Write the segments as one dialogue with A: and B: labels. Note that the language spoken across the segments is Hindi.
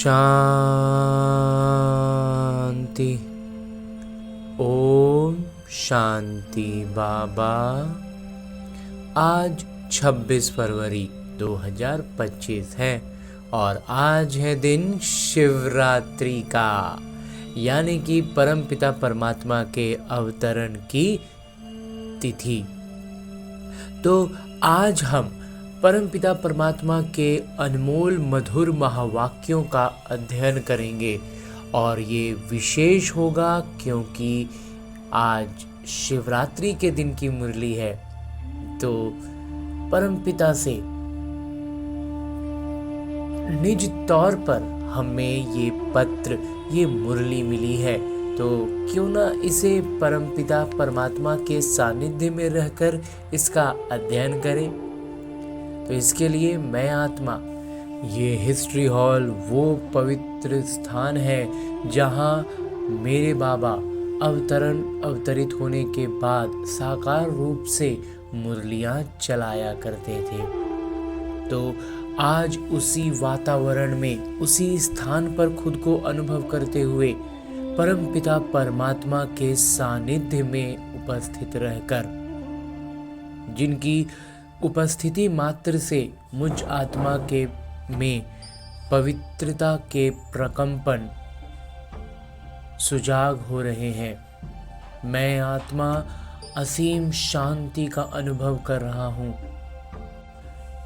A: शांति। ओम शांति। बाबा, आज 26 फरवरी 2025 है और आज है दिन शिवरात्रि का, यानी कि परमपिता परमात्मा के अवतरण की तिथि। तो आज हम परमपिता परमात्मा के अनमोल मधुर महावाक्यों का अध्ययन करेंगे और ये विशेष होगा क्योंकि आज शिवरात्रि के दिन की मुरली है। तो परमपिता से निज तौर पर हमें ये पत्र, ये मुरली मिली है, तो क्यों ना इसे परमपिता परमात्मा के सानिध्य में रहकर इसका अध्ययन करें। तो इसके लिए मैं आत्मा, ये हिस्ट्री हॉल वो पवित्र स्थान है जहाँ मेरे बाबा अवतरित होने के बाद साकार रूप से मुरलियाँ चलाया करते थे। तो आज उसी वातावरण में, उसी स्थान पर खुद को अनुभव करते हुए परमपिता परमात्मा के सानिध्य में उपस्थित रहकर, जिनकी उपस्थिति मात्र से मुझ आत्मा के में पवित्रता के प्रकंपन सुजाग हो रहे हैं, मैं आत्मा असीम शांति का अनुभव कर रहा हूँ।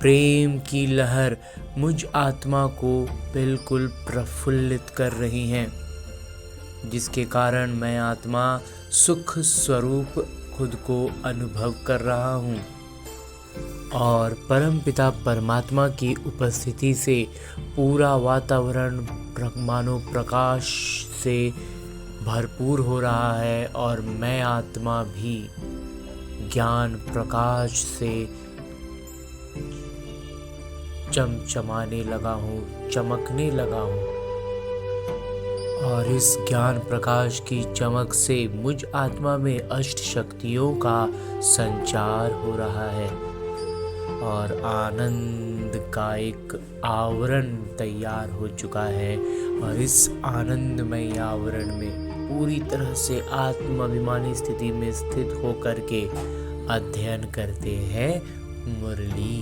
A: प्रेम की लहर मुझ आत्मा को बिल्कुल प्रफुल्लित कर रही हैं, जिसके कारण मैं आत्मा सुख स्वरूप खुद को अनुभव कर रहा हूँ और परमपिता परमात्मा की उपस्थिति से पूरा वातावरण मानो प्रकाश से भरपूर हो रहा है और मैं आत्मा भी ज्ञान प्रकाश से चमचमाने लगा हूँ, चमकने लगा हूँ और इस ज्ञान प्रकाश की चमक से मुझ आत्मा में अष्ट शक्तियों का संचार हो रहा है और आनंद का एक आवरण तैयार हो चुका है। और इस आनंदमय आवरण में पूरी तरह से आत्माभिमानी स्थिति में स्थित होकर के अध्ययन करते हैं मुरली,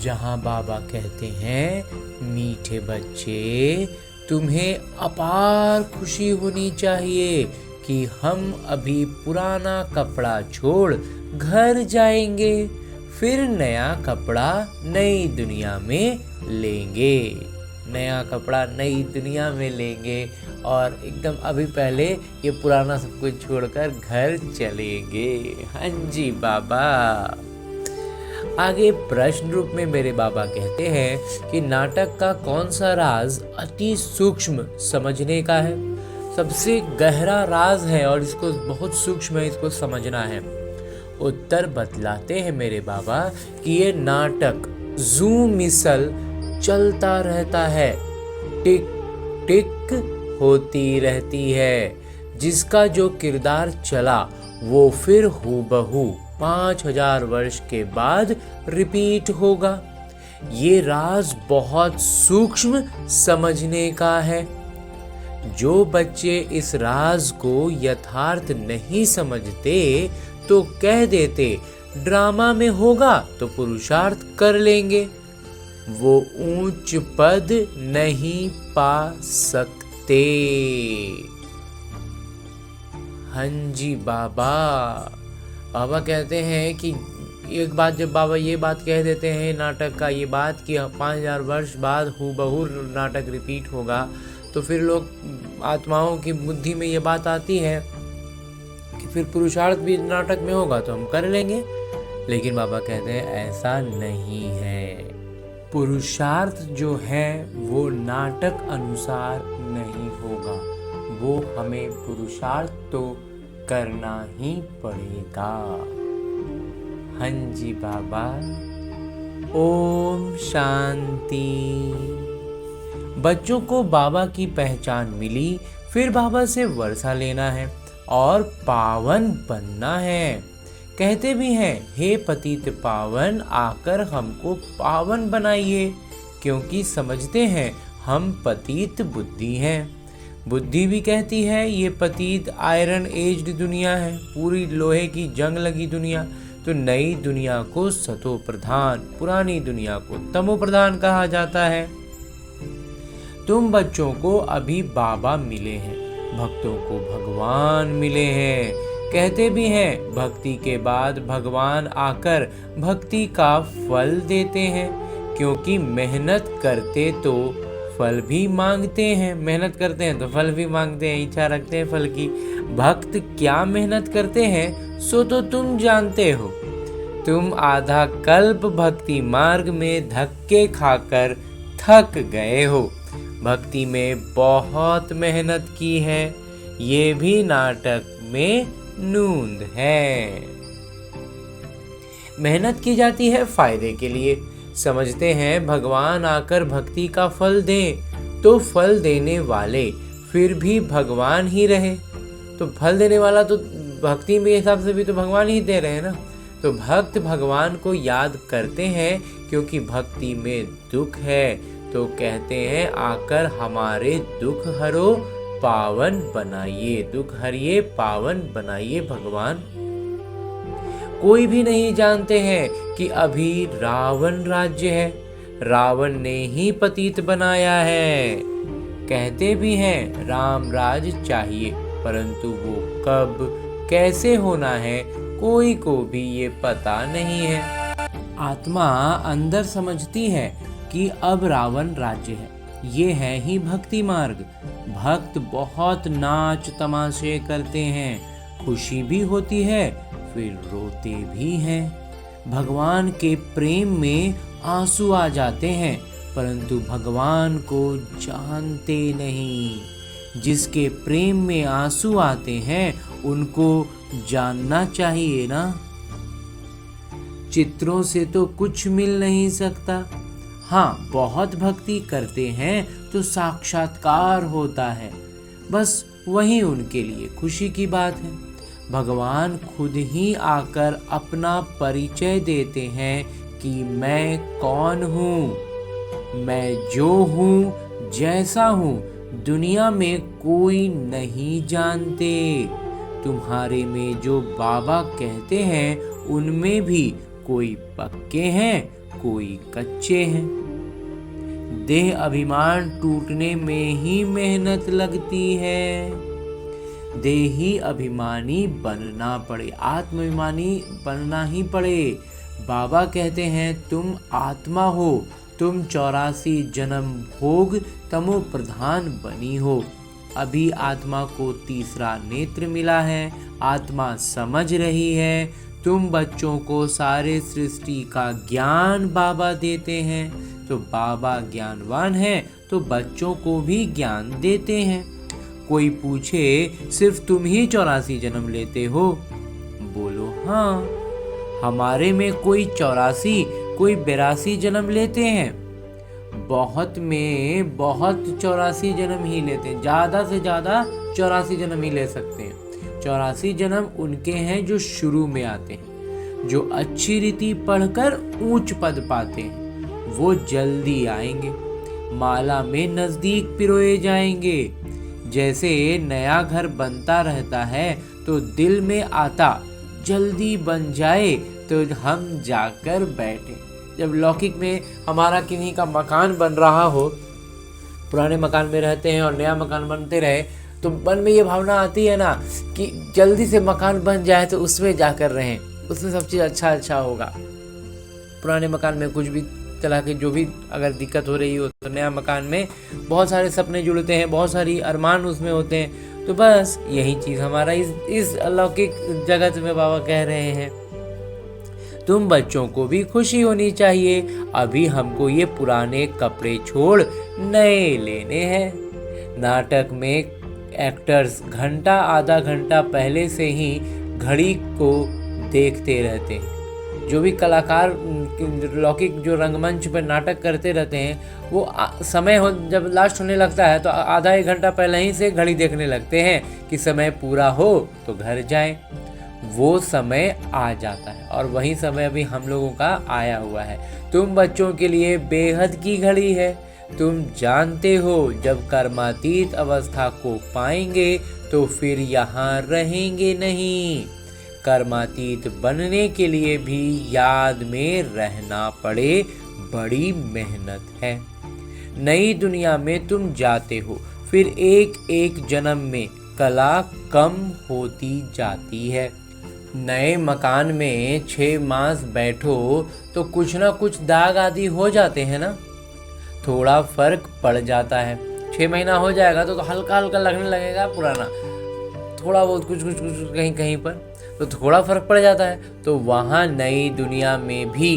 A: जहाँ बाबा कहते हैं, मीठे बच्चे, तुम्हें अपार खुशी होनी चाहिए कि हम अभी पुराना कपड़ा छोड़ घर जाएंगे, फिर नया कपड़ा नई दुनिया में लेंगे। नया कपड़ा नई दुनिया में लेंगे और एकदम अभी पहले ये पुराना सब कुछ छोड़कर घर चलेंगे। हाँ जी बाबा। आगे प्रश्न रूप में मेरे बाबा कहते हैं कि नाटक का कौन सा राज अति सूक्ष्म समझने का है, सबसे गहरा राज है और इसको बहुत सूक्ष्म है, इसको समझना है। उत्तर बतलाते हैं मेरे बाबा कि ये नाटक जू मिसल चलता रहता है, टिक टिक होती रहती है, जिसका जो किरदार चला वो फिर हूबहू 5000 वर्ष के बाद रिपीट होगा। ये राज बहुत सूक्ष्म समझने का है। जो बच्चे इस राज को यथार्थ नहीं समझते तो कह देते ड्रामा में होगा तो पुरुषार्थ कर लेंगे, वो ऊंच पद नहीं पा सकते। हाँ जी बाबा। बाबा कहते हैं कि एक बात, जब बाबा ये बात कह देते हैं नाटक का, ये बात कि 5000 वर्ष बाद हूबहू नाटक रिपीट होगा, तो फिर लोग, आत्माओं की बुद्धि में ये बात आती है कि फिर पुरुषार्थ भी नाटक में होगा तो हम कर लेंगे। लेकिन बाबा कहते हैं ऐसा नहीं है। पुरुषार्थ जो है वो नाटक अनुसार नहीं होगा, वो हमें पुरुषार्थ तो करना ही पड़ेगा। हाँ जी बाबा। ओम शांति। बच्चों को बाबा की पहचान मिली, फिर बाबा से वर्षा लेना है और पावन बनना है। कहते भी हैं, हे पतित पावन, आकर हमको पावन बनाइए, क्योंकि समझते हैं हम पतित बुद्धि हैं। बुद्धि भी कहती है ये पतित आयरन एज्ड दुनिया है, पूरी लोहे की जंग लगी दुनिया। तो नई दुनिया को सतो प्रधान, पुरानी दुनिया को तमो प्रधान कहा जाता है। तुम बच्चों को अभी बाबा मिले हैं, भक्तों को भगवान मिले हैं। कहते भी हैं भक्ति के बाद भगवान आकर भक्ति का फल देते हैं, क्योंकि मेहनत करते तो फल भी मांगते हैं। मेहनत करते हैं तो फल भी मांगते हैं, इच्छा रखते हैं फल की। भक्त क्या मेहनत करते हैं सो तो तुम जानते हो। तुम आधा कल्प भक्ति मार्ग में धक्के खाकर थक गए हो। भक्ति में बहुत मेहनत की है, ये भी नाटक में नूंद है। मेहनत की जाती है फायदे के लिए। समझते हैं भगवान आकर भक्ति का फल दें, तो फल देने वाले फिर भी भगवान ही रहे। तो फल देने वाला तो भक्ति के हिसाब से भी तो भगवान ही दे रहे हैं ना। तो भक्त भगवान को याद करते हैं, क्योंकि भक्ति में दुख है। तो कहते हैं आकर हमारे दुख हरो, पावन बनाइए। दुख हरिए, पावन बनाइए भगवान। कोई भी नहीं जानते हैं कि अभी रावण राज्य है, रावण ने ही पतित बनाया है। कहते भी हैं राम राज चाहिए, परंतु वो कब कैसे होना है कोई को भी ये पता नहीं है। आत्मा अंदर समझती है कि अब रावण राज्य है, ये है ही भक्ति मार्ग। भक्त बहुत नाच तमाशे करते हैं, खुशी भी होती है, फिर रोते भी हैं। भगवान के प्रेम में आंसू आ जाते हैं, परंतु भगवान को जानते नहीं। जिसके प्रेम में आंसू आते हैं उनको जानना चाहिए ना। चित्रों से तो कुछ मिल नहीं सकता। हाँ, बहुत भक्ति करते हैं तो साक्षात्कार होता है, बस वही उनके लिए खुशी की बात है। भगवान खुद ही आकर अपना परिचय देते हैं कि मैं कौन हूँ। मैं जो हूँ, जैसा हूँ, दुनिया में कोई नहीं जानते। तुम्हारे में जो बाबा कहते हैं उनमें भी कोई पक्के हैं, कोई कच्चे हैं। देह अभिमान टूटने में ही मेहनत लगती है। देही अभिमानी बनना पड़े, आत्माभिमानी बनना ही पड़े। बाबा कहते हैं तुम आत्मा हो, तुम 84 जन्म भोग तमो प्रधान बनी हो। अभी आत्मा को तीसरा नेत्र मिला है, आत्मा समझ रही है। तुम बच्चों को सारे सृष्टि का ज्ञान बाबा देते हैं, तो बाबा ज्ञानवान है तो बच्चों को भी ज्ञान देते हैं। कोई पूछे सिर्फ तुम ही 84 जन्म लेते हो? बोलो हाँ, हमारे में कोई 84 कोई 82 जन्म लेते हैं। बहुत में बहुत 84 जन्म ही लेते हैं, ज़्यादा से ज़्यादा 84 जन्म ही ले सकते हैं। 84 जन्म उनके हैं जो शुरू में आते हैं, जो अच्छी रीति पढ़कर ऊंच पद पाते हैं, वो जल्दी आएंगे, माला में नजदीक पिरोए जाएंगे। जैसे नया घर बनता रहता है तो दिल में आता जल्दी बन जाए तो हम जाकर बैठे। जब लौकिक में हमारा किन्हीं का मकान बन रहा हो, पुराने मकान में रहते हैं और नया मकान बनते रहे, तो मन में ये भावना आती है ना कि जल्दी से मकान बन जाए तो उसमें जाकर रहें, उसमें सब चीज़ अच्छा होगा। पुराने मकान में कुछ भी तरह की जो भी अगर दिक्कत हो रही हो तो नया मकान में बहुत सारे सपने जुड़ते हैं, बहुत सारी अरमान उसमें होते हैं। तो बस यही चीज़ हमारा इस अलौकिक जगत में बाबा कह रहे हैं। तुम बच्चों को भी खुशी होनी चाहिए, अभी हमको ये पुराने कपड़े छोड़ नए लेने हैं। नाटक में एक्टर्स घंटा आधा घंटा पहले से ही घड़ी को देखते रहते हैं। जो भी कलाकार लौकिक जो रंगमंच पर नाटक करते रहते हैं, वो समय जब लास्ट होने लगता है तो आधा एक घंटा पहले ही से घड़ी देखने लगते हैं कि समय पूरा हो तो घर जाएं। वो समय आ जाता है और वही समय अभी हम लोगों का आया हुआ है। तुम बच्चों के लिए बेहद की घड़ी है, तुम जानते हो जब कर्मातीत अवस्था को पाएंगे तो फिर यहाँ रहेंगे नहीं। कर्मातीत बनने के लिए भी याद में रहना पड़े, बड़ी मेहनत है। नई दुनिया में तुम जाते हो, फिर एक एक जन्म में कला कम होती जाती है। नए मकान में 6 मास बैठो तो कुछ ना कुछ दाग आदि हो जाते हैं ना, थोड़ा फर्क पड़ जाता है। 6 महीना हो जाएगा तो हल्का हल्का लगने लगेगा पुराना, थोड़ा बहुत कुछ कुछ कुछ कहीं कहीं पर तो थोड़ा फर्क पड़ जाता है। तो वहाँ नई दुनिया में भी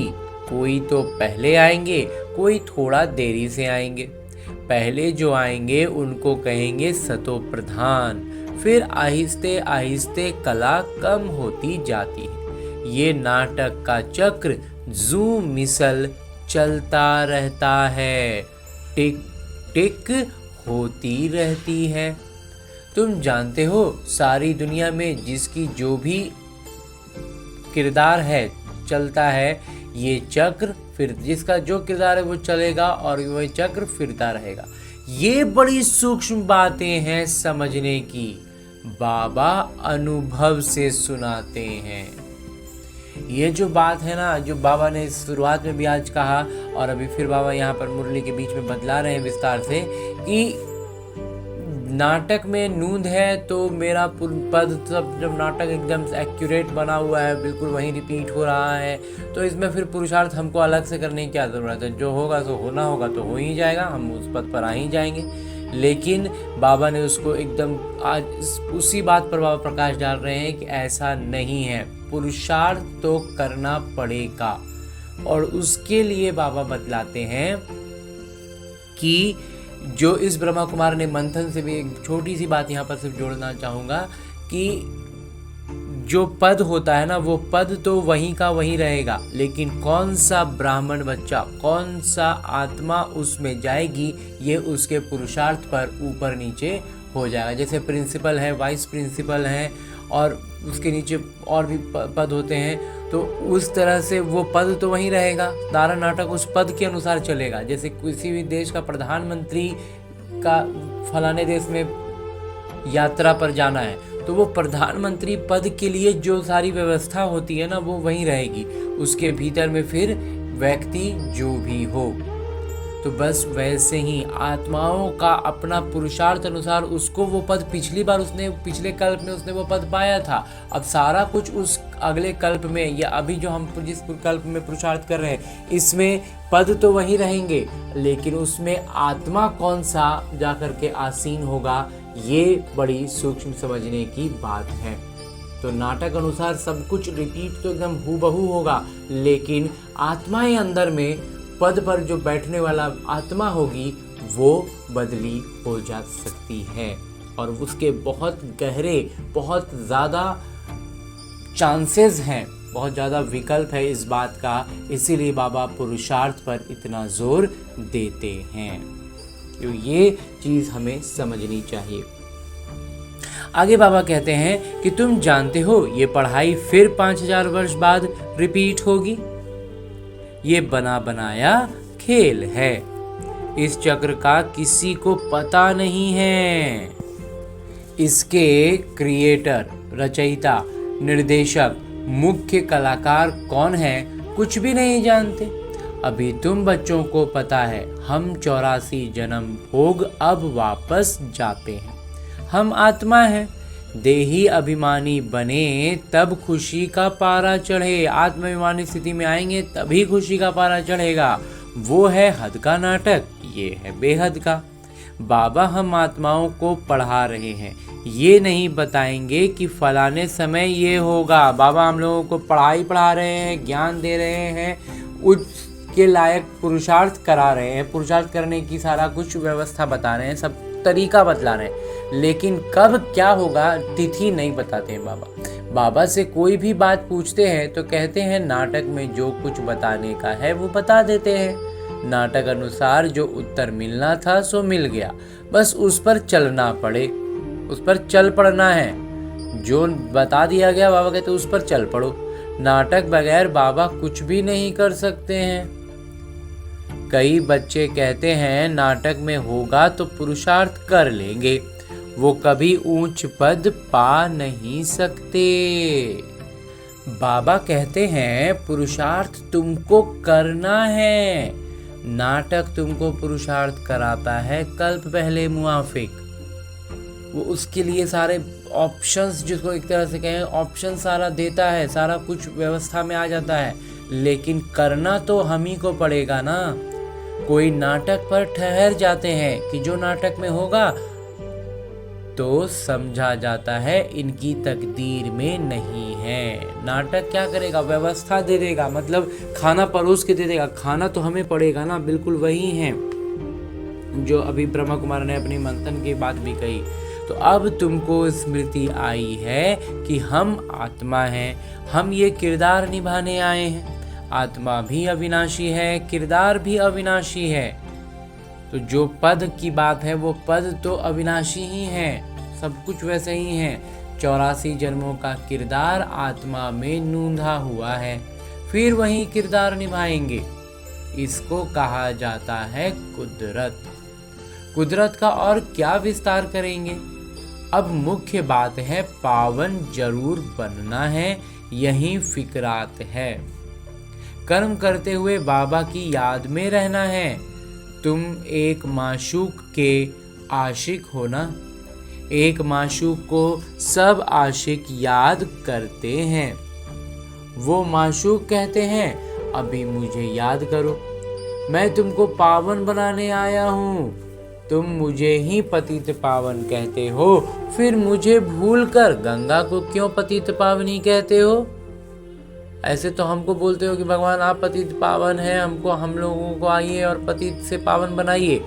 A: कोई तो पहले आएंगे, कोई थोड़ा देरी से आएंगे। पहले जो आएंगे उनको कहेंगे सतो प्रधान, फिर आहिस्ते आहिस्ते कला कम होती जाती है। ये नाटक का चक्र जू मिसल चलता रहता है, टिक टिक होती रहती है। तुम जानते हो सारी दुनिया में जिसकी जो भी किरदार है चलता है, ये चक्र फिर जिसका जो किरदार है वो चलेगा और वही चक्र फिरता रहेगा। ये बड़ी सूक्ष्म बातें हैं समझने की, बाबा अनुभव से सुनाते हैं। ये जो बात है ना, जो बाबा ने शुरुआत में भी आज कहा और अभी फिर बाबा यहाँ पर मुरली के बीच में बतला रहे हैं विस्तार से कि नाटक में नूंद है तो मेरा पद सब जब नाटक एकदम एक्यूरेट बना हुआ है, बिल्कुल वहीं रिपीट हो रहा है, तो इसमें फिर पुरुषार्थ हमको अलग से करने की क्या ज़रूरत है। जो होगा सो होना होगा तो हो ही जाएगा, हम उस पद पर आ ही जाएंगे। लेकिन बाबा ने उसको एकदम आज उसी बात पर बाबा प्रकाश डाल रहे हैं कि ऐसा नहीं है, पुरुषार्थ तो करना पड़ेगा। और उसके लिए बाबा बतलाते हैं कि जो इस ब्रह्मा कुमार ने मंथन से भी एक छोटी सी बात यहाँ पर सिर्फ जोड़ना चाहूँगा कि जो पद होता है ना, वो पद तो वहीं का वहीं रहेगा, लेकिन कौन सा ब्राह्मण बच्चा, कौन सा आत्मा उसमें जाएगी, ये उसके पुरुषार्थ पर ऊपर नीचे हो जाएगा। जैसे प्रिंसिपल है, वाइस प्रिंसिपल है और उसके नीचे और भी पद होते हैं, तो उस तरह से वो पद तो वहीं रहेगा, सारा नाटक उस पद के अनुसार चलेगा। जैसे किसी भी देश का प्रधानमंत्री का फलाने देश में यात्रा पर जाना है, तो वो प्रधानमंत्री पद के लिए जो सारी व्यवस्था होती है ना, वो वहीं रहेगी, उसके भीतर में फिर व्यक्ति जो भी हो। तो बस वैसे ही आत्माओं का अपना पुरुषार्थ अनुसार उसको वो पद पिछली बार उसने पिछले कल्प में उसने वो पद पाया था, अब सारा कुछ उस अगले कल्प में या अभी जो हम जिस कल्प में पुरुषार्थ कर रहे हैं इसमें पद तो वही रहेंगे, लेकिन उसमें आत्मा कौन सा जा कर के आसीन होगा, ये बड़ी सूक्ष्म समझने की बात है। तो नाटक अनुसार सब कुछ रिपीट तो एकदम हूबहू होगा, लेकिन आत्माएं अंदर में पद पर जो बैठने वाला आत्मा होगी वो बदली हो जा सकती है और उसके बहुत गहरे, बहुत ज़्यादा चांसेस हैं, बहुत ज़्यादा विकल्प है इस बात का। इसीलिए बाबा पुरुषार्थ पर इतना जोर देते हैं, तो ये चीज़ हमें समझनी चाहिए। आगे बाबा कहते हैं कि तुम जानते हो ये पढ़ाई फिर 5000 वर्ष बाद रिपीट होगी। ये बना बनाया खेल है, इस चक्र का किसी को पता नहीं है। इसके क्रिएटर, रचयिता, निर्देशक, मुख्य कलाकार कौन है, कुछ भी नहीं जानते। अभी तुम बच्चों को पता है हम 84 जन्म भोग अब वापस जाते हैं। हम आत्मा हैं, देही अभिमानी बने तब खुशी का पारा चढ़े, आत्माभिमानी स्थिति में आएंगे तभी खुशी का पारा चढ़ेगा। वो है हद का नाटक, ये है बेहद का। बाबा हम आत्माओं को पढ़ा रहे हैं, ये नहीं बताएंगे कि फलाने समय ये होगा। बाबा हम लोगों को पढ़ा रहे हैं, ज्ञान दे रहे हैं, उसके लायक पुरुषार्थ करा रहे हैं, पुरुषार्थ करने की सारा कुछ व्यवस्था बता रहे हैं, सब तरीका बतला रहे हैं, लेकिन कब क्या होगा तिथि नहीं बताते हैं बाबा। बाबा से कोई भी बात पूछते हैं तो कहते हैं नाटक में जो कुछ बताने का है वो बता देते हैं। नाटक अनुसार जो उत्तर मिलना था सो मिल गया, बस उस पर चलना पड़े, उस पर चल पड़ना है। जो बता दिया गया बाबा कहते उस पर चल पड़ो। नाटक बगैर बाबा कुछ भी नहीं कर सकते हैं। कई बच्चे कहते हैं नाटक में होगा तो पुरुषार्थ कर लेंगे, वो कभी ऊंच पद पा नहीं सकते। बाबा कहते हैं पुरुषार्थ तुमको करना है, नाटक तुमको पुरुषार्थ कराता है कल्प पहले मुआफिक। वो उसके लिए सारे ऑप्शंस, जिसको एक तरह से कहें ऑप्शन सारा देता है, सारा कुछ व्यवस्था में आ जाता है, लेकिन करना तो हम ही को पड़ेगा ना। कोई नाटक पर ठहर जाते हैं कि जो नाटक में होगा तो समझा जाता है इनकी तकदीर में नहीं है। नाटक क्या करेगा, व्यवस्था दे देगा, मतलब खाना परोस के दे देगा, खाना तो हमें पड़ेगा ना। बिल्कुल वही है जो अभी ब्रह्मा कुमार ने अपनी मंथन की बात भी कही। तो अब तुमको स्मृति आई है कि हम आत्मा हैं, हम ये किरदार निभाने आए हैं। आत्मा भी अविनाशी है, किरदार भी अविनाशी है। तो जो पद की बात है वो पद तो अविनाशी ही है, सब कुछ वैसे ही है। 84 जन्मों का किरदार आत्मा में नूंधा हुआ है, फिर वही किरदार निभाएंगे। इसको कहा जाता है कुदरत। कुदरत का और क्या विस्तार करेंगे। अब मुख्य बात है पावन जरूर बनना है, यही फिक्रात है। कर्म करते हुए बाबा की याद में रहना है। तुम एक माशूक के आशिक हो ना। एक माशूक को सब आशिक याद करते हैं। वो माशूक कहते हैं अभी मुझे याद करो, मैं तुमको पावन बनाने आया हूँ। तुम मुझे ही पतित पावन कहते हो, फिर मुझे भूलकर गंगा को क्यों पतित पावनी कहते हो। ऐसे तो हमको बोलते हो कि भगवान आप पतित पावन हैं, हम लोगों को आइए और पतित से पावन बनाइए,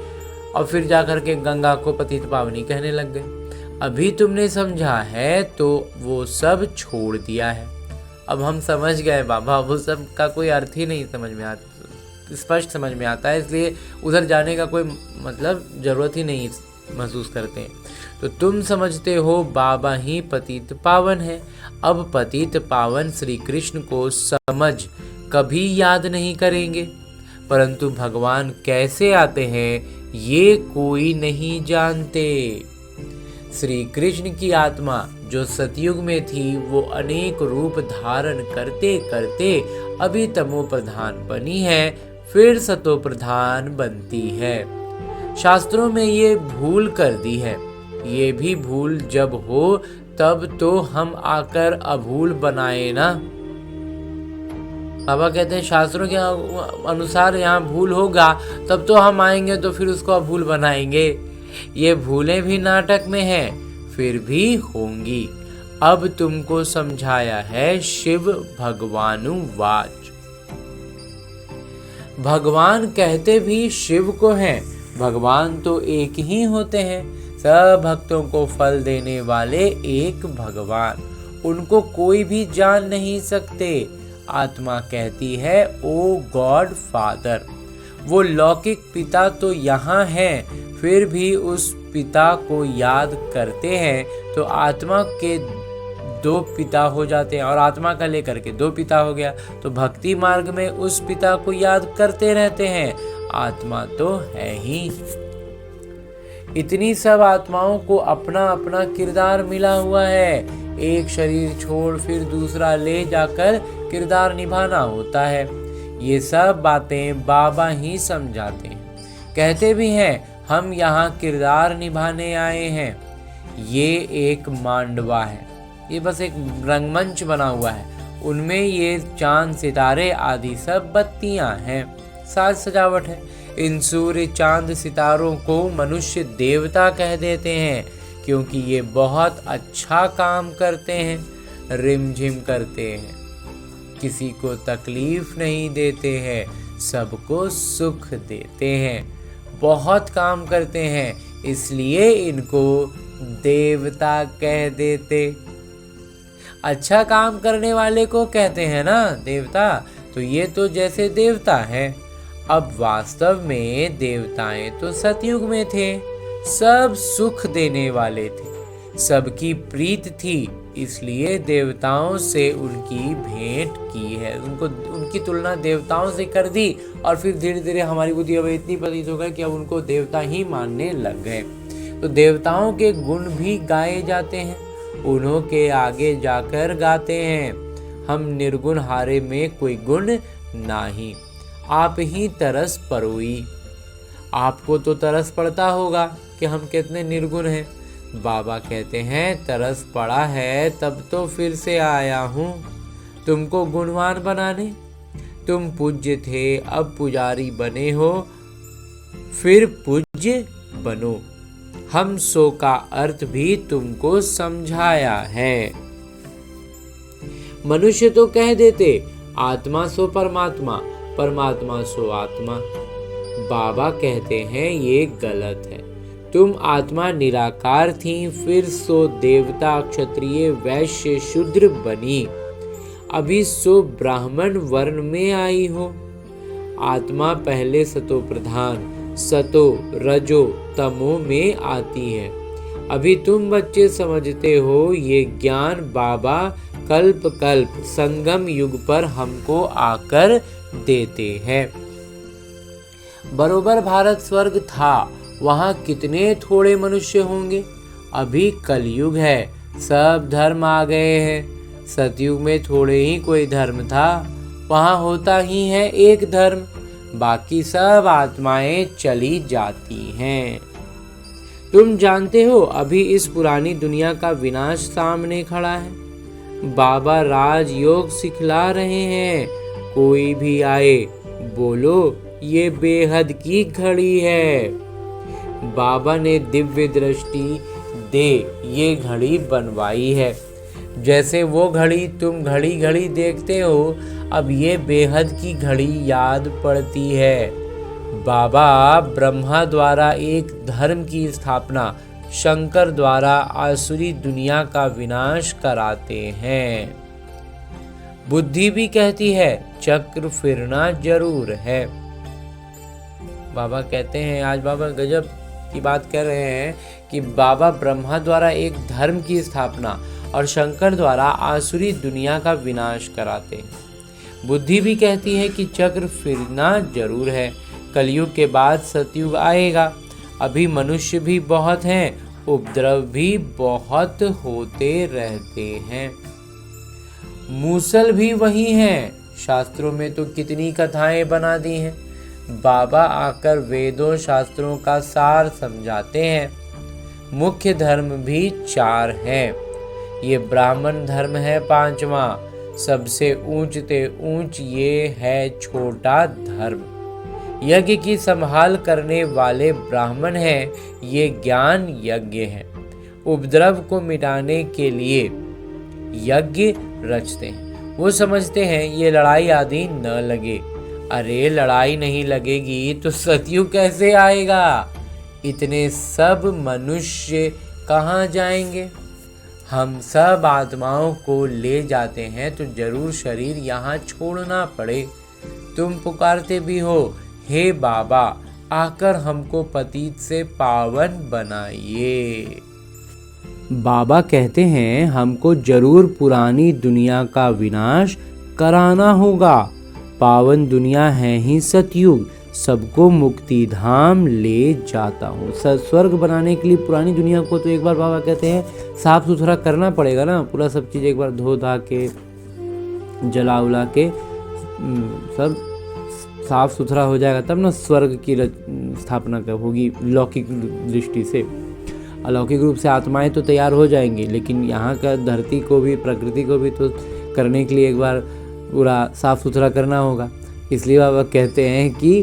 A: और फिर जाकर के गंगा को पतित पावनी कहने लग गए। अभी तुमने समझा है तो वो सब छोड़ दिया है। अब हम समझ गए बाबा, वो सब का कोई अर्थ ही नहीं समझ में आता, स्पष्ट समझ में आता है, इसलिए उधर जाने का कोई मतलब ज़रूरत ही नहीं महसूस करते हैं। तो तुम समझते हो बाबा ही पतित पावन है। अब पतित पावन श्री कृष्ण को समझ कभी याद नहीं करेंगे, परंतु भगवान कैसे आते हैं ये कोई नहीं जानते। श्री कृष्ण की आत्मा जो सतयुग में थी वो अनेक रूप धारण करते करते अभी तमो प्रधान बनी है, फिर सतो प्रधान बनती है। शास्त्रों में ये भूल कर दी है। ये भी भूल जब हो तब तो हम आकर अभूल बनाए ना। बाबा कहते हैं शास्त्रों के अनुसार यहाँ भूल होगा तब तो हम आएंगे तो फिर उसको अभूल बनाएंगे। ये भूलें भी नाटक में हैं, फिर भी होंगी। अब तुमको समझाया है शिव भगवानुवाच। भगवान कहते भी शिव को हैं। भगवान तो एक ही होते हैं, सब भक्तों को फल देने वाले एक भगवान, उनको कोई भी जान नहीं सकते। आत्मा कहती है ओ गॉड फादर। वो लौकिक पिता तो यहाँ हैं, फिर भी उस पिता को याद करते हैं तो आत्मा के दो पिता हो जाते हैं, और आत्मा का लेकर के दो पिता हो गया। तो भक्ति मार्ग में उस पिता को याद करते रहते हैं, आत्मा तो है ही। इतनी सब आत्माओं को अपना अपना किरदार मिला हुआ है। एक शरीर छोड़ फिर दूसरा ले जाकर किरदार निभाना होता है। ये सब बातें बाबा ही समझाते हैं। कहते भी हैं हम यहाँ किरदार निभाने आए हैं। ये एक मांडवा है, ये बस एक रंगमंच बना हुआ है, उनमें ये चांद सितारे आदि सब बत्तियां हैं, साज सजावट है। इन सूर्य चांद सितारों को मनुष्य देवता कह देते हैं, क्योंकि ये बहुत अच्छा काम करते हैं, रिमझिम करते हैं, किसी को तकलीफ नहीं देते हैं, सबको सुख देते हैं, बहुत काम करते हैं, इसलिए इनको देवता कह देते। अच्छा काम करने वाले को कहते हैं ना देवता, तो ये तो जैसे देवता है। अब वास्तव में देवताएं तो सतयुग में थे, सब सुख देने वाले थे, सबकी प्रीत थी, इसलिए देवताओं से उनकी भेंट की है। उनकी तुलना देवताओं से कर दी और फिर धीरे धीरे हमारी बुद्धि अब इतनी पतित हो गई कि अब उनको देवता ही मानने लग गए। तो देवताओं के गुण भी गाए जाते हैं, उन्हों के आगे जाकर गाते हैं, हम निर्गुण हारे में कोई गुण नाही, आप ही तरस परोई। आपको तो तरस पड़ता होगा कि हम कितने निर्गुण हैं। बाबा कहते हैं तरस पड़ा है तब तो फिर से आया हूँ तुमको गुणवान बनाने। तुम पूज्य थे, अब पुजारी बने हो, फिर पूज्य बनो। हम सो का अर्थ भी तुमको समझाया है। मनुष्य तो कह देते आत्मा सो परमात्मा, परमात्मा सो आत्मा। बाबा कहते हैं ये गलत है। तुम आत्मा निराकार थी, फिर सो देवता, क्षत्रिय, वैश्य, शूद्र बनी, अभी सो ब्राह्मण वर्ण में आई हो। आत्मा पहले सतो प्रधान, सतो रजो तमो में आती है। अभी तुम बच्चे समझते हो ये ज्ञान बाबा कल्प कल्प संगम युग पर हमको आकर देते हैं। बरोबर भारत स्वर्ग था, वहाँ कितने थोड़े मनुष्य होंगे। अभी कलयुग है, सब धर्म आ गए हैं। सतयुग में थोड़े ही कोई धर्म था, वहाँ होता ही है एक धर्म, बाकी सब आत्माएं चली जाती हैं। तुम जानते हो अभी इस पुरानी दुनिया का विनाश सामने खड़ा है। बाबा राजयोग सिखला रहे हैं, कोई भी आए बोलो ये बेहद की घड़ी है। बाबा ने दिव्य दृष्टि दे ये घड़ी बनवाई है। जैसे वो घड़ी तुम घड़ी घड़ी देखते हो, अब ये बेहद की घड़ी याद पड़ती है। बाबा ब्रह्मा द्वारा एक धर्म की स्थापना, शंकर द्वारा आसुरी दुनिया का विनाश कराते हैं। बुद्धि भी कहती है चक्र फिरना जरूर है। बाबा कहते हैं, आज बाबा गजब की बात कर रहे हैं कि बाबा ब्रह्मा द्वारा एक धर्म की स्थापना और शंकर द्वारा आसुरी दुनिया का विनाश कराते हैं। बुद्धि भी कहती है कि चक्र फिरना जरूर है। कलयुग के बाद सतयुग आएगा। अभी मनुष्य भी बहुत हैं, उपद्रव भी बहुत होते रहते हैं। मूसल भी वही हैं। शास्त्रों में तो कितनी कथाएं बना दी हैं। बाबा आकर वेदों शास्त्रों का सार समझाते हैं। मुख्य धर्म भी 4 हैं। ये ब्राह्मण धर्म है 5वां, सबसे ऊंचते ऊंच ये है छोटा धर्म। यज्ञ की संभाल करने वाले ब्राह्मण हैं, ये ज्ञान यज्ञ है। उपद्रव को मिटाने के लिए यज्ञ रचते हैं। वो समझते हैं ये लड़ाई आदि न लगे। अरे लड़ाई नहीं लगेगी तो सतयुग कैसे आएगा? इतने सब मनुष्य कहाँ जाएंगे? हम सब आत्माओं को ले जाते हैं तो जरूर शरीर यहाँ छोड़ना पड़े। तुम पुकारते भी हो, हे बाबा आकर हमको पतित से पावन बनाइए। बाबा कहते हैं हमको जरूर पुरानी दुनिया का विनाश कराना होगा। पावन दुनिया है ही सतयुग, सबको मुक्ति धाम ले जाता हूँ। स्वर्ग बनाने के लिए पुरानी दुनिया को तो एक बार बाबा कहते हैं साफ सुथरा करना पड़ेगा ना। पूरा सब चीज़ एक बार धो धा के जला उला के सब साफ सुथरा हो जाएगा, तब ना स्वर्ग की स्थापना होगी लौकिक दृष्टि से। अलौकिक रूप से आत्माएं तो तैयार हो जाएंगी, लेकिन यहाँ का धरती को भी प्रकृति को भी तो करने के लिए एक बार पूरा साफ सुथरा करना होगा। इसलिए बाबा कहते हैं कि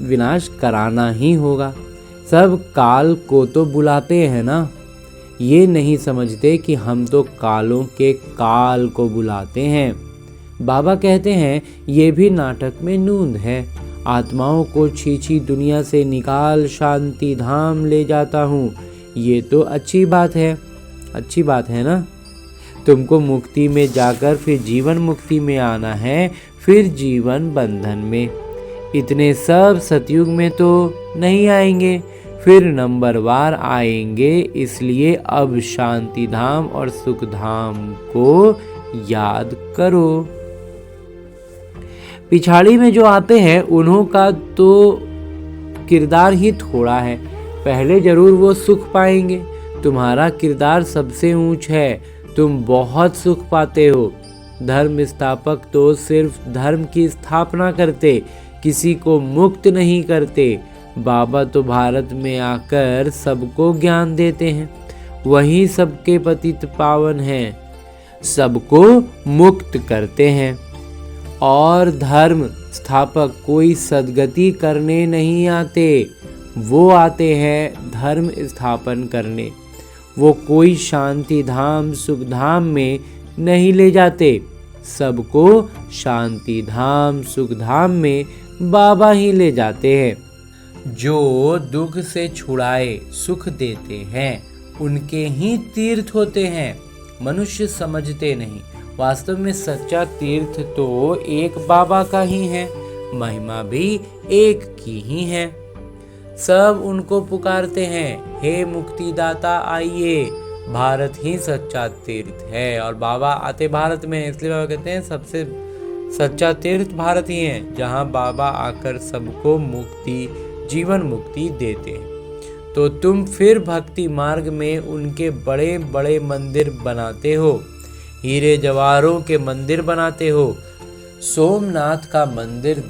A: विनाश कराना ही होगा। सब काल को तो बुलाते हैं ना, ये नहीं समझते कि हम तो कालों के काल को बुलाते हैं। बाबा कहते हैं ये भी नाटक में नूंद है। आत्माओं को छीछी दुनिया से निकाल शांति धाम ले जाता हूँ। ये तो अच्छी बात है ना। तुमको मुक्ति में जाकर फिर जीवन मुक्ति में आना है, फिर जीवन बंधन में। इतने सब सतयुग में तो नहीं आएंगे, फिर नंबरवार आएंगे। इसलिए अब शांति धाम और सुख धाम को याद करो। पिछाड़ी में जो आते हैं उन्हों का तो किरदार ही थोड़ा है, पहले जरूर वो सुख पाएंगे। तुम्हारा किरदार सबसे ऊंच है, तुम बहुत सुख पाते हो। धर्म स्थापक तो सिर्फ धर्म की स्थापना करते, किसी को मुक्त नहीं करते। बाबा तो भारत में आकर सबको ज्ञान देते हैं, वही सबके पतित पावन हैं, सबको मुक्त करते हैं। और धर्म स्थापक कोई सद्गति करने नहीं आते, वो आते हैं धर्म स्थापन करने। वो कोई शांति धाम सुख धाम में नहीं ले जाते, सबको शांति धाम सुख धाम में बाबा ही ले जाते हैं। जो दुख से छुड़ाए सुख देते हैं उनके ही तीर्थ होते हैं, मनुष्य समझते नहीं। वास्तव में सच्चा तीर्थ तो एक बाबा का ही है, महिमा भी एक की ही है। सब उनको पुकारते हैं, हे मुक्तिदाता आइए। भारत ही सच्चा तीर्थ है और बाबा आते भारत में हैं, इसलिए बाबा कहते हैं सबसे सच्चा तीर्थ भारत ही है, जहाँ बाबा आकर सबको मुक्ति जीवन मुक्ति देते हैं। तो तुम फिर भक्ति मार्ग में उनके बड़े बड़े मंदिर बनाते हो, हीरे जवाहरों के मंदिर बनाते हो। सोमनाथ का मंदिर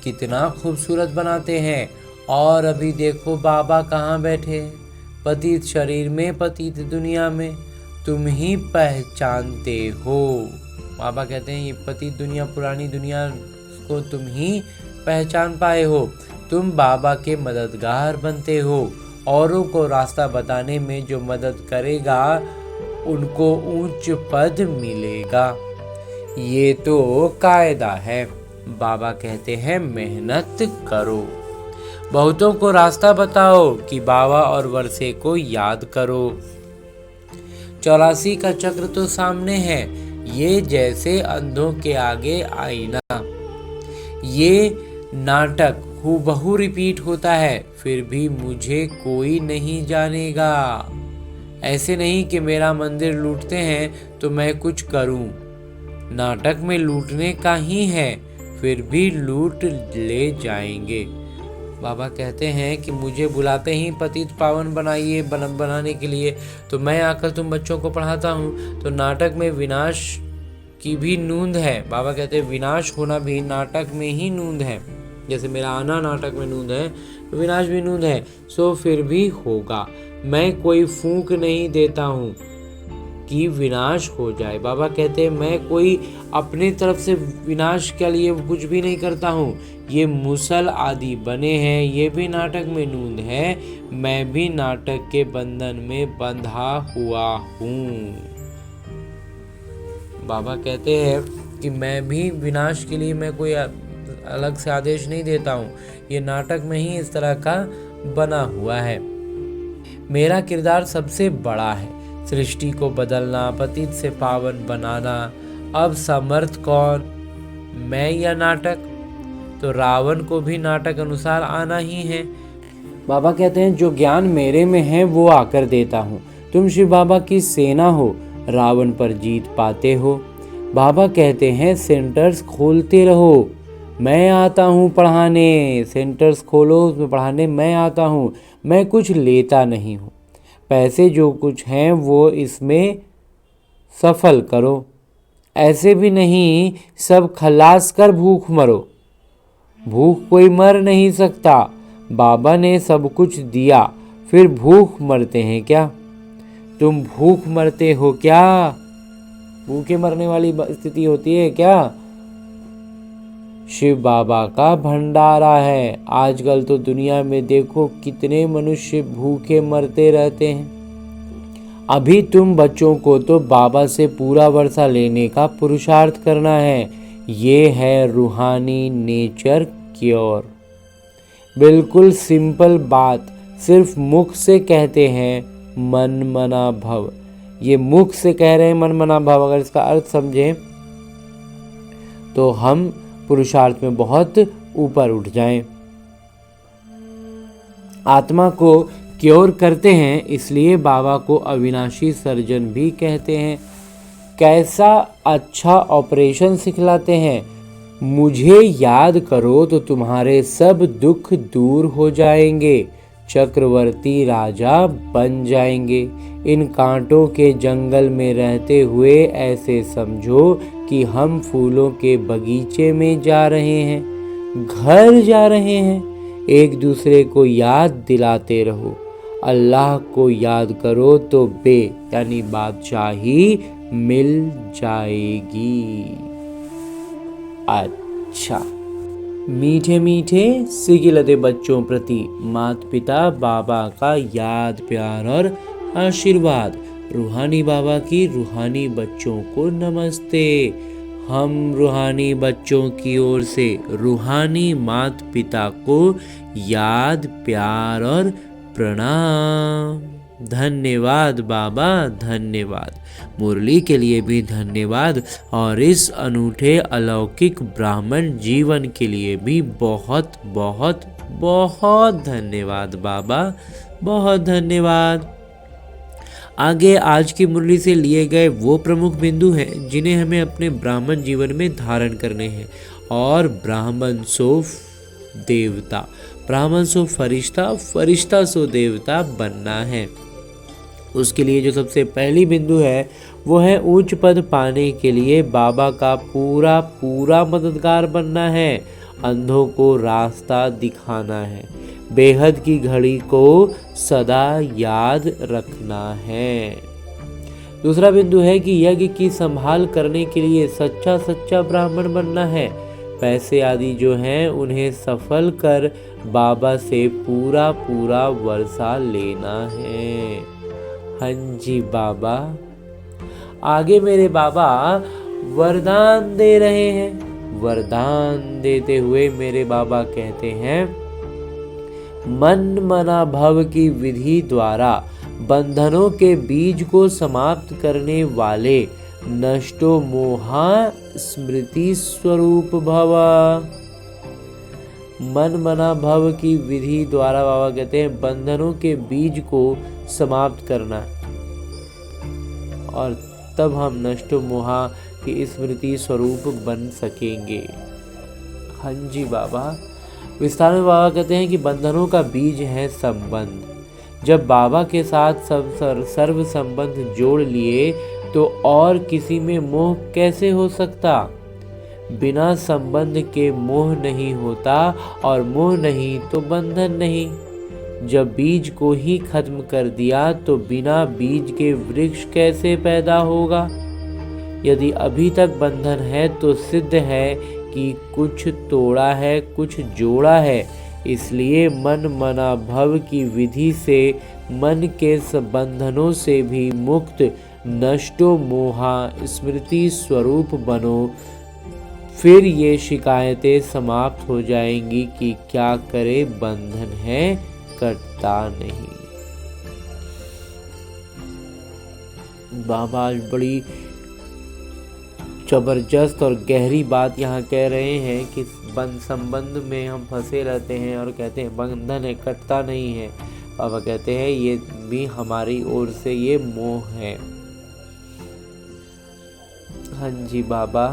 A: कितना खूबसूरत बनाते हैं। और अभी देखो बाबा कहाँ बैठे हैं, पतित शरीर में पतित दुनिया में, तुम ही पहचानते हो। बाबा कहते हैं ये पतित दुनिया पुरानी दुनिया को तुम ही पहचान पाए हो। तुम बाबा के मददगार बनते हो, औरों को रास्ता बताने में जो मदद करेगा उनको ऊंच पद मिलेगा। ये तो कायदा है। बाबा कहते हैं मेहनत करो, बहुतों को रास्ता बताओ कि बाबा और वर्षे को याद करो। 84 का चक्र तो सामने है, ये जैसे अंधों के आगे आईना। ये नाटक हूबहू रिपीट होता है, फिर भी मुझे कोई नहीं जानेगा। ऐसे नहीं कि मेरा मंदिर लूटते हैं तो मैं कुछ करूं। नाटक में लूटने का ही है, फिर भी लूट ले जाएंगे। बाबा कहते हैं कि मुझे बुलाते ही पतित पावन बनाइए बनाने के लिए, तो मैं आकर तुम बच्चों को पढ़ाता हूँ। तो नाटक में विनाश की भी नूंद है। बाबा कहते हैं विनाश होना भी नाटक में ही नूंद है, जैसे मेरा आना नाटक में नूंद है तो विनाश भी नूंद है। सो फिर भी होगा, मैं कोई फूंक नहीं देता हूँ कि विनाश हो जाए। बाबा कहते हैं मैं कोई अपनी तरफ से विनाश के लिए कुछ भी नहीं करता हूँ। ये मुसल आदि बने हैं, ये भी नाटक में नूंद है, मैं भी नाटक के बंधन में बंधा हुआ हूँ। बाबा कहते हैं कि मैं भी विनाश के लिए मैं कोई अलग से आदेश नहीं देता हूँ, ये नाटक में ही इस तरह का बना हुआ है। मेरा किरदार सबसे बड़ा है, सृष्टि को बदलना, पतित से पावन बनाना। अब समर्थ कौन, मैं या नाटक? तो रावण को भी नाटक अनुसार आना ही है। बाबा कहते हैं जो ज्ञान मेरे में है वो आकर देता हूँ। तुम शिव बाबा की सेना हो, रावण पर जीत पाते हो। बाबा कहते हैं सेंटर्स खोलते रहो, मैं आता हूँ पढ़ाने। सेंटर्स खोलो, उसमें पढ़ाने मैं आता हूँ। मैं कुछ लेता नहीं हूँ, पैसे जो कुछ हैं वो इसमें सफल करो। ऐसे भी नहीं सब खलास कर भूख मरो, भूख कोई मर नहीं सकता। बाबा ने सब कुछ दिया, फिर भूख मरते हैं क्या? तुम भूख मरते हो क्या? भूखे मरने वाली स्थिति होती है क्या? शिव बाबा का भंडारा है। आजकल तो दुनिया में देखो कितने मनुष्य भूखे मरते रहते हैं। अभी तुम बच्चों को तो बाबा से पूरा वर्षा लेने का पुरुषार्थ करना है। ये है रूहानी नेचर क्योर। बिल्कुल सिंपल बात, सिर्फ मुख से कहते हैं मन मना भव। ये मुख से कह रहे हैं मन मना भव, अगर इसका अर्थ समझें तो हम पुरुषार्थ में बहुत ऊपर उठ जाएं। आत्मा को क्योर करते हैं, इसलिए बाबा को अविनाशी सर्जन भी कहते हैं। कैसा अच्छा ऑपरेशन सिखलाते हैं। मुझे याद करो तो तुम्हारे सब दुख दूर हो जाएंगे, चक्रवर्ती राजा बन जाएंगे। इन कांटों के जंगल में रहते हुए ऐसे समझो कि हम फूलों के बगीचे में जा रहे हैं, घर जा रहे हैं। एक दूसरे को याद दिलाते रहो। अल्लाह को याद करो तो यानी बादशाही मिल जाएगी। अच्छा, मीठे मीठे सिगिलते बच्चों प्रति माता पिता बाबा का याद प्यार और आशीर्वाद। रूहानी बाबा की रूहानी बच्चों को नमस्ते। हम रूहानी बच्चों की ओर से रूहानी माता पिता को याद प्यार और प्रणाम। धन्यवाद बाबा, धन्यवाद। मुरली के लिए भी धन्यवाद और इस अनूठे अलौकिक ब्राह्मण जीवन के लिए भी बहुत बहुत बहुत धन्यवाद बाबा, बहुत धन्यवाद। आगे आज की मुरली से लिए गए वो प्रमुख बिंदु हैं जिन्हें हमें अपने ब्राह्मण जीवन में धारण करने हैं। और ब्राह्मण सो देवता, ब्राह्मण सो फरिश्ता, फरिश्ता सो देवता बनना है। उसके लिए जो सबसे पहली बिंदु है वो है उच्च पद पाने के लिए बाबा का पूरा पूरा मददगार बनना है। अंधों को रास्ता दिखाना है। बेहद की घड़ी को सदा याद रखना है। दूसरा बिंदु है कि यज्ञ की संभाल करने के लिए सच्चा सच्चा ब्राह्मण बनना है। पैसे आदि जो हैं उन्हें सफल कर बाबा से पूरा पूरा वर्षा लेना है। हाँ जी बाबा। आगे मेरे बाबा वरदान दे रहे हैं। वरदान देते हुए मेरे बाबा कहते हैं, मन मना भव की विधि द्वारा बंधनों के बीज को समाप्त करने वाले नष्टो मोहा स्मृति स्वरूप भवा। मन मना भव की विधि द्वारा बाबा कहते हैं बंधनों के बीज को समाप्त करना, और तब हम नष्टो मोहा की स्मृति स्वरूप बन सकेंगे। हाँ जी बाबा। विस्तार में बाबा कहते हैं कि बंधनों का बीज है संबंध। जब बाबा के साथ सर्व संबंध जोड़ लिए तो और किसी में मोह कैसे हो सकता। बिना संबंध के मोह नहीं होता और मोह नहीं तो बंधन नहीं। जब बीज को ही खत्म कर दिया तो बिना बीज के वृक्ष कैसे पैदा होगा। यदि अभी तक बंधन है तो सिद्ध है कि कुछ तोड़ा है, कुछ जोड़ा है। इसलिए मन मना भव की विधि से मन के बंधनों से भी मुक्त नष्टो मोहा स्मृति स्वरूप बनो। फिर ये शिकायतें समाप्त हो जाएंगी कि क्या करे, बंधन है कटता नहीं। बाबा बड़ी जबरदस्त और गहरी बात यहाँ कह रहे हैं कि संबंध में हम फंसे रहते हैं और कहते हैं बंधन है कटता नहीं है। बाबा कहते हैं ये भी हमारी ओर से ये मोह है। हाँ जी बाबा।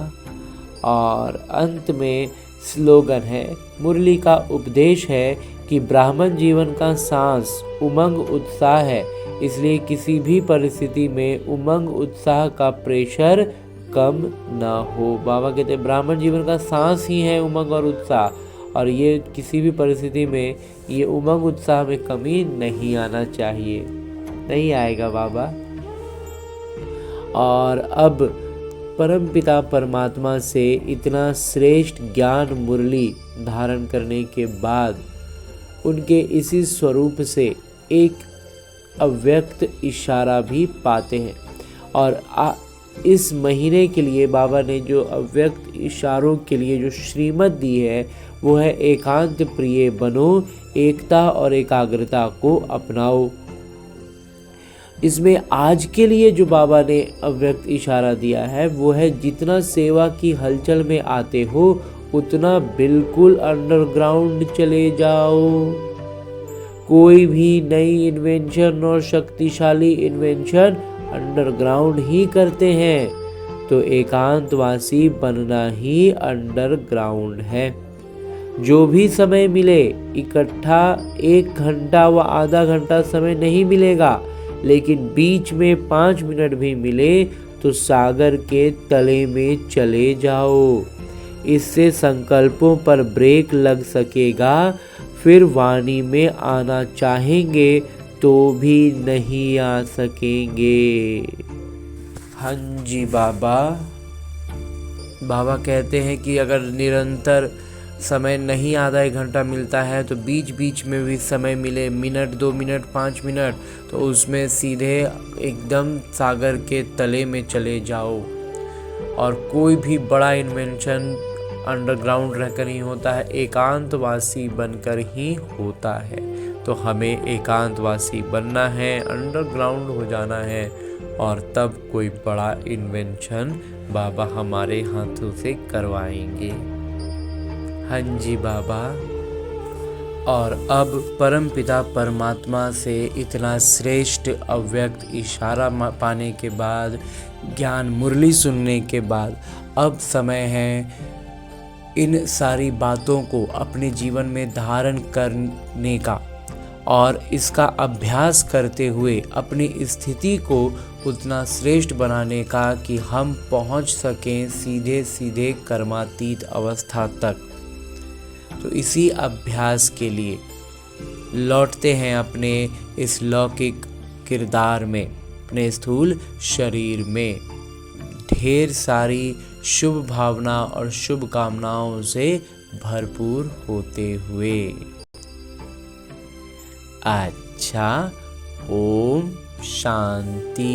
A: और अंत में स्लोगन है, मुरली का उपदेश है कि ब्राह्मण जीवन का सांस उमंग उत्साह है। इसलिए किसी भी परिस्थिति में उमंग उत्साह का प्रेशर कम ना हो। बाबा कहते हैं ब्राह्मण जीवन का सांस ही है उमंग और उत्साह, और ये किसी भी परिस्थिति में ये उमंग उत्साह में कमी नहीं आना चाहिए। नहीं आएगा बाबा। और अब परमपिता परमात्मा से इतना श्रेष्ठ ज्ञान मुरली धारण करने के बाद उनके इसी स्वरूप से एक अव्यक्त इशारा भी पाते हैं। और इस महीने के लिए बाबा ने जो अव्यक्त इशारों के लिए जो श्रीमत दी है वो है एकांत प्रिय बनो, एकता और एकाग्रता को अपनाओ। इसमें आज के लिए जो बाबा ने अव्यक्त इशारा दिया है वो है जितना सेवा की हलचल में आते हो उतना बिल्कुल अंडरग्राउंड चले जाओ। कोई भी नई इन्वेंशन और शक्तिशाली इन्वेंशन अंडरग्राउंड ही करते हैं। तो एकांतवासी बनना ही अंडरग्राउंड है। जो भी समय मिले, इकट्ठा 1 घंटा व आधा घंटा समय नहीं मिलेगा, लेकिन बीच में 5 मिनट भी मिले तो सागर के तले में चले जाओ। इससे संकल्पों पर ब्रेक लग सकेगा। फिर वाणी में आना चाहेंगे तो भी नहीं आ सकेंगे। हाँ जी बाबा। बाबा कहते हैं कि अगर निरंतर समय नहीं आधा 1 घंटा मिलता है तो बीच बीच में भी समय मिले, मिनट 2 मिनट 5 मिनट, तो उसमें सीधे एकदम सागर के तले में चले जाओ। और कोई भी बड़ा इन्वेंशन अंडरग्राउंड रहकर ही होता है, एकांतवासी बनकर ही होता है। तो हमें एकांतवासी बनना है, अंडरग्राउंड हो जाना है, और तब कोई बड़ा इन्वेंशन बाबा हमारे हाथों से करवाएंगे। हाँ जी बाबा। और अब परमपिता परमात्मा से इतना श्रेष्ठ अव्यक्त इशारा पाने के बाद, ज्ञान मुरली सुनने के बाद, अब समय है इन सारी बातों को अपने जीवन में धारण करने का और इसका अभ्यास करते हुए अपनी स्थिति को उतना श्रेष्ठ बनाने का कि हम पहुंच सकें सीधे सीधे कर्मातीत अवस्था तक। तो इसी अभ्यास के लिए लौटते हैं अपने इस लौकिक किरदार में, अपने स्थूल शरीर में, ढेर सारी शुभ भावना और शुभ कामनाओं से भरपूर होते हुए। अच्छा, ओम शांति।